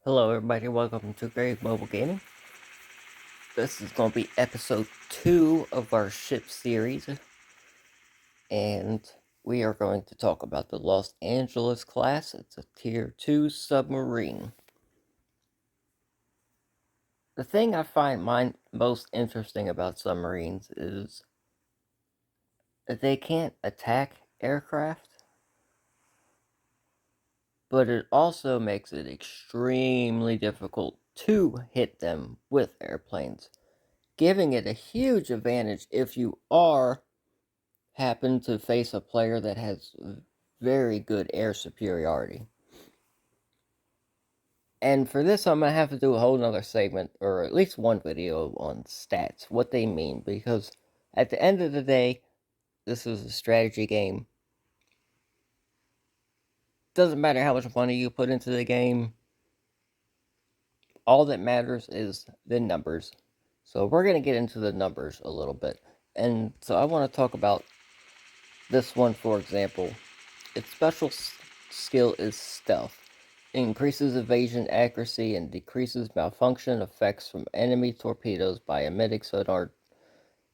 Hello, everybody. Welcome to Grave Mobile Gaming. This is going to be episode 2 of our ship series, and we are going to talk about the Los Angeles class. It's a Tier 2 submarine. The thing I find most interesting about submarines is that they can't attack aircraft, but it also makes it extremely difficult to hit them with airplanes, giving it a huge advantage if you happen to face a player that has very good air superiority. And for this, I'm going to have to do a whole nother segment, or at least one video on stats, what they mean, because at the end of the day, this is a strategy game. Doesn't matter how much money you put into the game, all that matters is the numbers. So we're going to get into the numbers a little bit. And so I want to talk about this one, for example. Its special skill is stealth. It increases evasion accuracy and decreases malfunction effects from enemy torpedoes by emitting sonar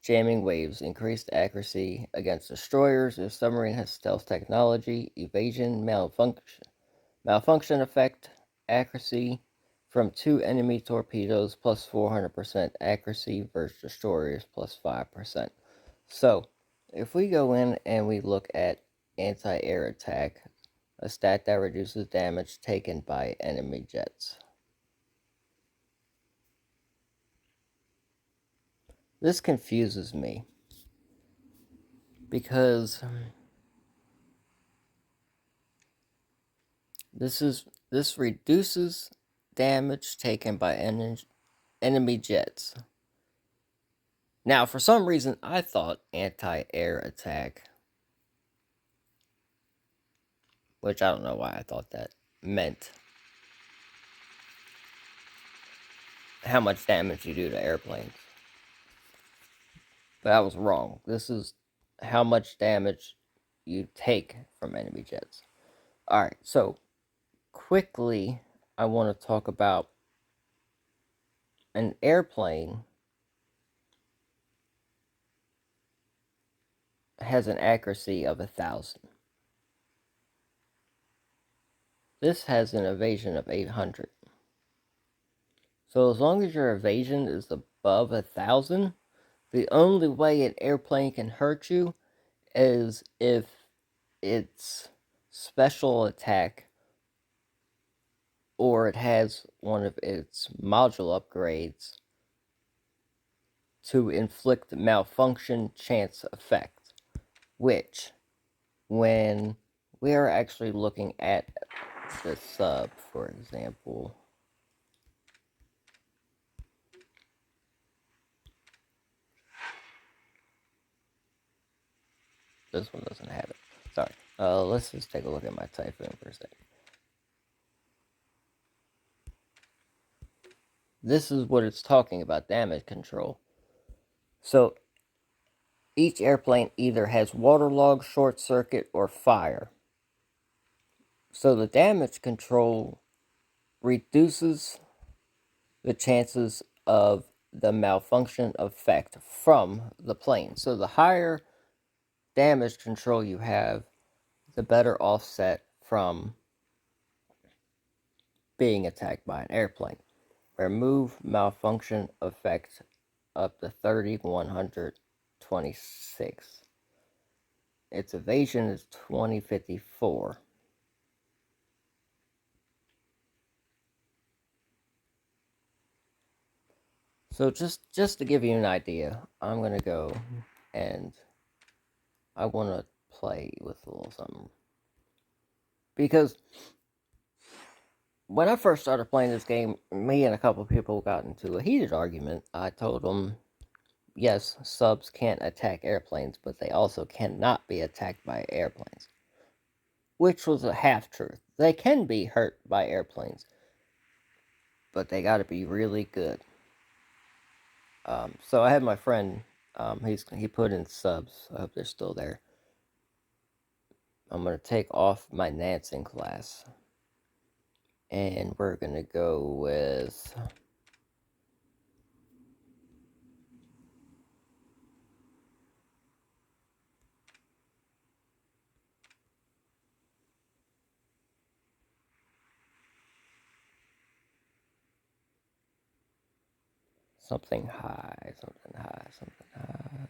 jamming waves. Increased accuracy against destroyers if submarine has stealth technology. Evasion malfunction effect accuracy from 2 enemy torpedoes plus 400% accuracy versus destroyers plus 5%. So, if we go in and we look at anti-air attack, a stat that reduces damage taken by enemy jets. This confuses me because this reduces damage taken by enemy jets. Now, for some reason, I thought anti-air attack, which I don't know why I thought that meant how much damage you do to airplanes. But I was wrong. This is how much damage you take from enemy jets. Alright, so quickly, I want to talk about an airplane has an accuracy of 1,000. This has an evasion of 800. So as long as your evasion is above 1,000, the only way an airplane can hurt you is if its special attack or it has one of its module upgrades to inflict malfunction chance effect, which, when we are actually looking at the sub, for example, this one doesn't have it. Sorry. Let's just take a look at my Typhoon for a second. This is what it's talking about, damage control. So, each airplane either has waterlog, short circuit, or fire. So the damage control reduces the chances of the malfunction effect from the plane. So the higher damage control you have, the better offset from being attacked by an airplane. Remove malfunction effect up to 3,126. Its evasion is 2054. So just to give you an idea, I'm going to go and I want to play with a little something. Because when I first started playing this game, me and a couple of people got into a heated argument. I told them, yes, subs can't attack airplanes, but they also cannot be attacked by airplanes. Which was a half-truth. They can be hurt by airplanes, but they gotta be really good. So I had my friend, he put in subs. I hope they're still there. I'm going to take off my Nansen class. And we're going to go with something high, something high, something high.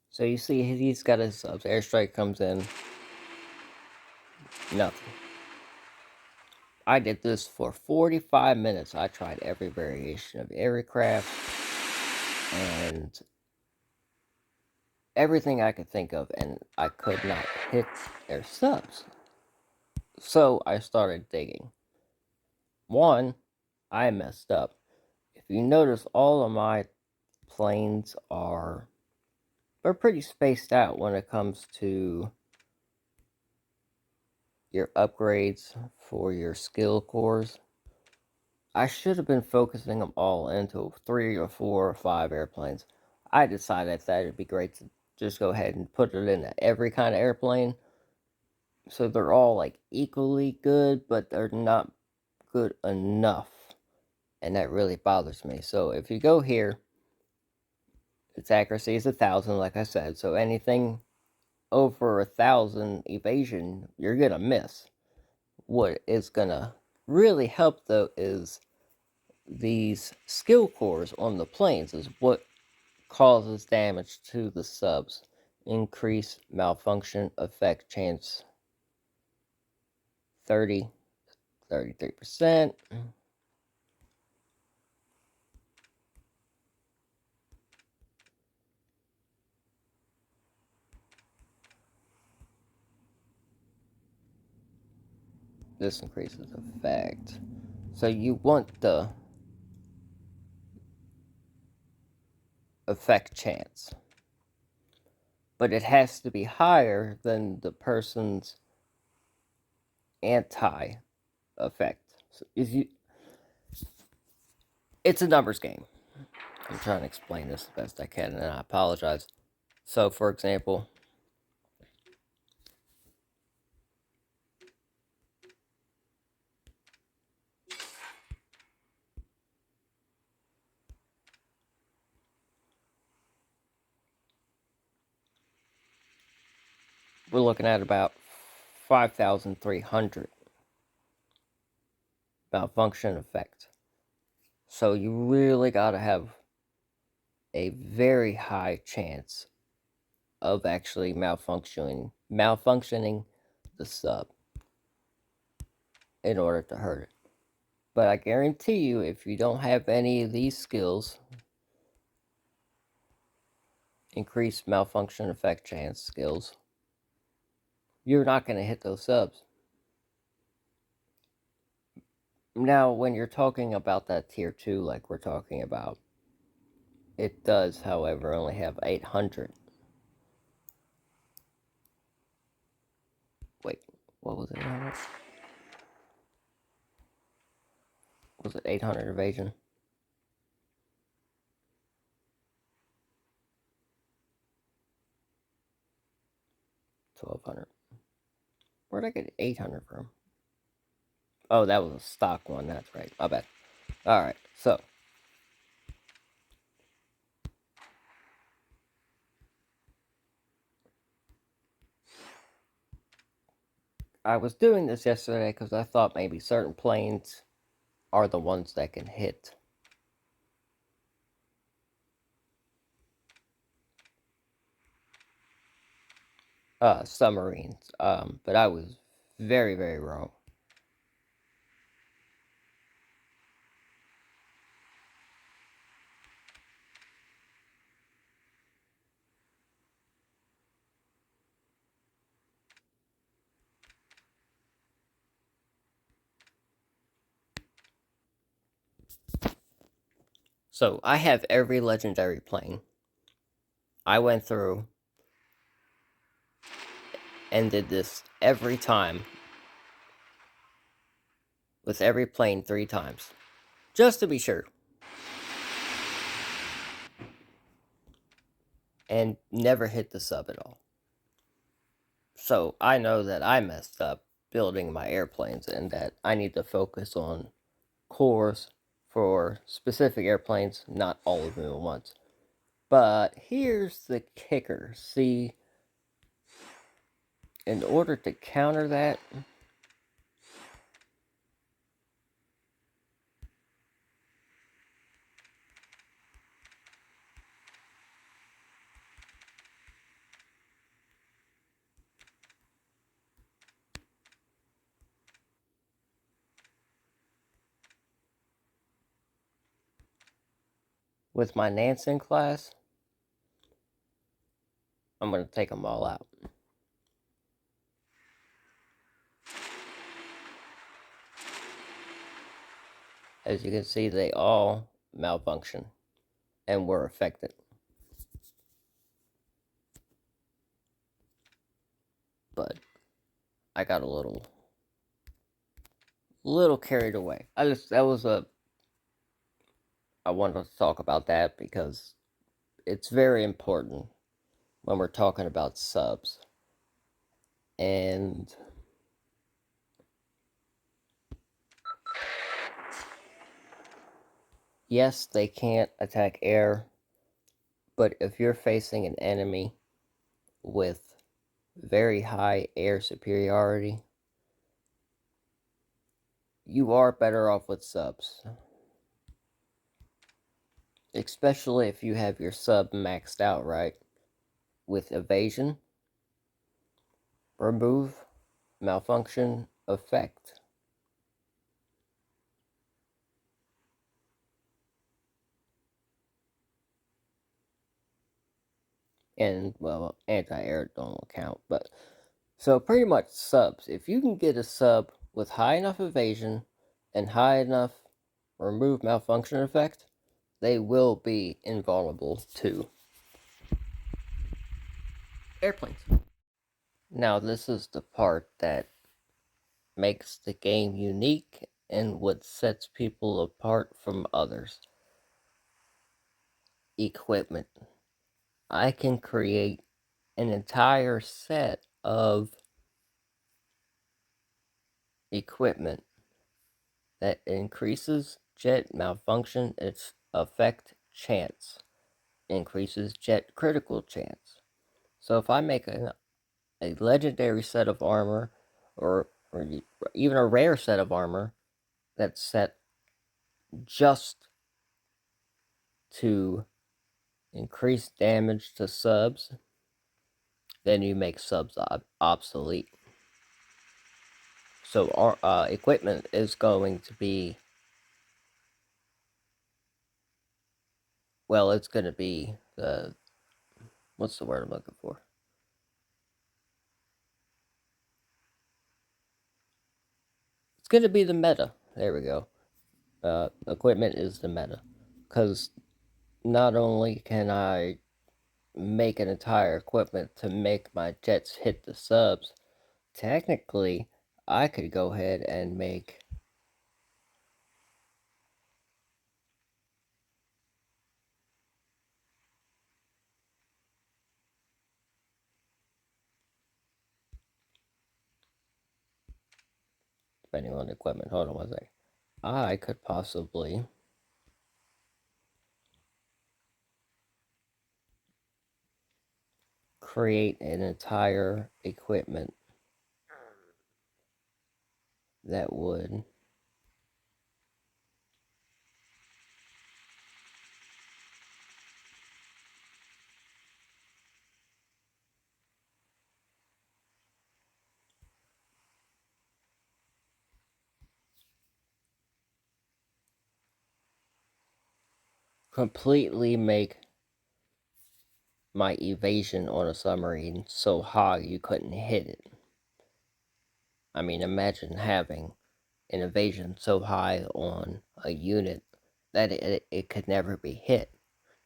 So you see, he's got his subs. Airstrike comes in, nothing. I did this for 45 minutes. I tried every variation of aircraft and everything I could think of, and I could not hit their subs. So I started digging. One, I messed up. If you notice, all of my planes they're pretty spaced out when it comes to your upgrades for your skill cores. I should have been focusing them all into 3 or 4 or 5 airplanes. I decided that it'd be great to just go ahead and put it into every kind of airplane, so they're all like equally good, but they're not good enough, and that really bothers me. So if you go here, its accuracy is 1,000, like I said. So anything over 1,000 evasion, you're gonna miss. What is gonna really help though is these skill cores on the planes is what causes damage to the subs. Increase malfunction effect chance 33%. This increases effect. So you want the effect chance, but it has to be higher than the person's anti effect. So it's a numbers game. I'm trying to explain this the best I can, and I apologize. So, for example, we're looking at about 5,300 malfunction effect. So you really got to have a very high chance of actually malfunctioning the sub in order to hurt it. But I guarantee you, if you don't have any of these skills, increased malfunction effect chance skills, you're not going to hit those subs. Now, when you're talking about that tier 2, like we're talking about, it does, however, only have 800. Wait, what was it? Was it 800 evasion? 1200. Where'd I get 800 from? Oh, that was a stock one. That's right. My bad. Alright, so. I was doing this yesterday because I thought maybe certain planes are the ones that can hit. Submarines. But I was very, very wrong. So I have every legendary plane. I went through and did this every time with every plane 3 times. Just to be sure. And never hit the sub at all. So I know that I messed up building my airplanes and that I need to focus on cores for specific airplanes, not all of them at once. But here's the kicker. See, in order to counter that, with my Nansen class, I'm going to take them all out. As you can see, they all malfunction and were affected. But I got a little carried away. I wanted to talk about that because it's very important when we're talking about subs. And yes, they can't attack air, but if you're facing an enemy with very high air superiority, you are better off with subs. Especially if you have your sub maxed out, right? With evasion, remove, malfunction, effect. And, well, anti-air don't count, but so pretty much subs. If you can get a sub with high enough evasion and high enough remove malfunction effect, they will be invulnerable to airplanes. Now, this is the part that makes the game unique and what sets people apart from others. Equipment. I can create an entire set of equipment that increases jet malfunction its effect chance, increases jet critical chance. So if I make a legendary set of armor or even a rare set of armor that's set just to increase damage to subs, then you make subs obsolete. So our equipment is going to be, well, it's going to be the, what's the word I'm looking for? It's going to be the meta. There we go. Equipment is the meta. Because not only can I make an entire equipment to make my jets hit the subs, technically, I could go ahead and make depending on the equipment. Hold on one second. I could possibly create an entire equipment that would completely make my evasion on a submarine so high you couldn't hit it. I mean, imagine having an evasion so high on a unit that it could never be hit.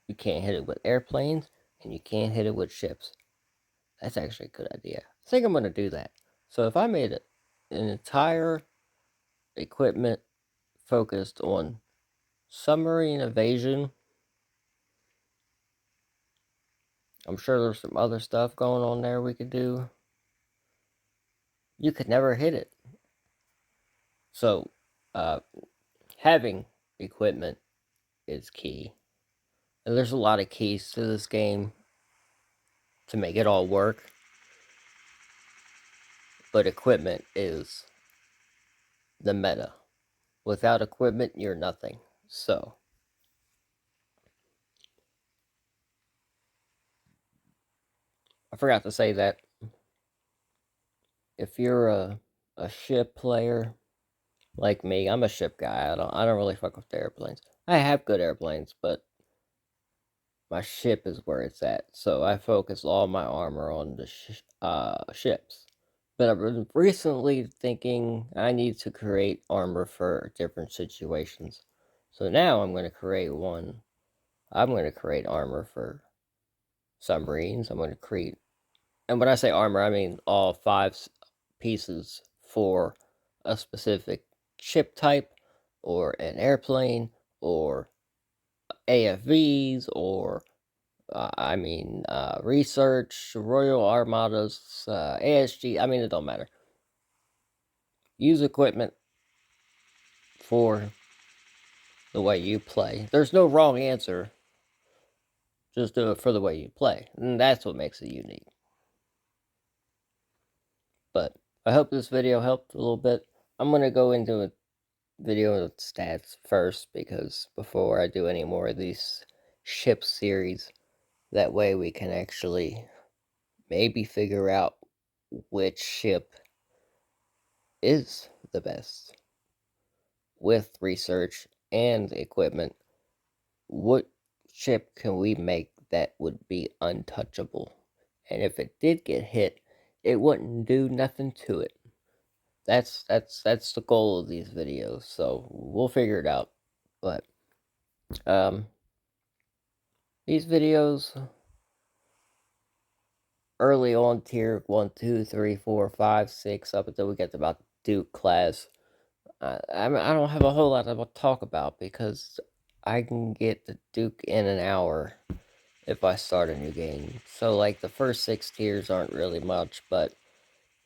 You can't hit it with airplanes, and you can't hit it with ships. That's actually a good idea. I think I'm going to do that. So if I made an entire equipment focused on submarine evasion, I'm sure there's some other stuff going on there we could do. You could never hit it. So, having equipment is key. And there's a lot of keys to this game to make it all work. But equipment is the meta. Without equipment, you're nothing. So, I forgot to say that if you're a ship player like me, I'm a ship guy. I don't really fuck with the airplanes. I have good airplanes, but my ship is where it's at. So I focus all my armor on the ships. But I've been recently thinking I need to create armor for different situations. So now I'm going to create one. I'm going to create armor for submarines. I'm going to create, and when I say armor, I mean all 5 pieces for a specific ship type, or an airplane, or AFVs, or research, Royal Armadas, ASG. I mean, it don't matter. Use equipment for the way you play. There's no wrong answer. Just do it for the way you play. And that's what makes it unique. But I hope this video helped a little bit. I'm going to go into a video of stats first, because before I do any more of these ship series, that way we can actually maybe figure out which ship is the best with research and equipment. What ship can we make that would be untouchable? And if it did get hit, it wouldn't do nothing to it. That's the goal of these videos. So we'll figure it out. But these videos early on, tier 1, 2, 3, 4, 5, 6, up until we get to about Duke class. I don't have a whole lot to talk about, because I can get the Duke in an hour if I start a new game. So, like, the first 6 tiers aren't really much, but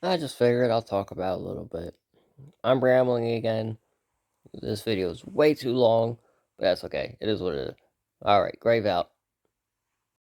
I just figured I'll talk about a little bit. I'm rambling again. This video is way too long, but that's okay. It is what it is. Alright, Grave out.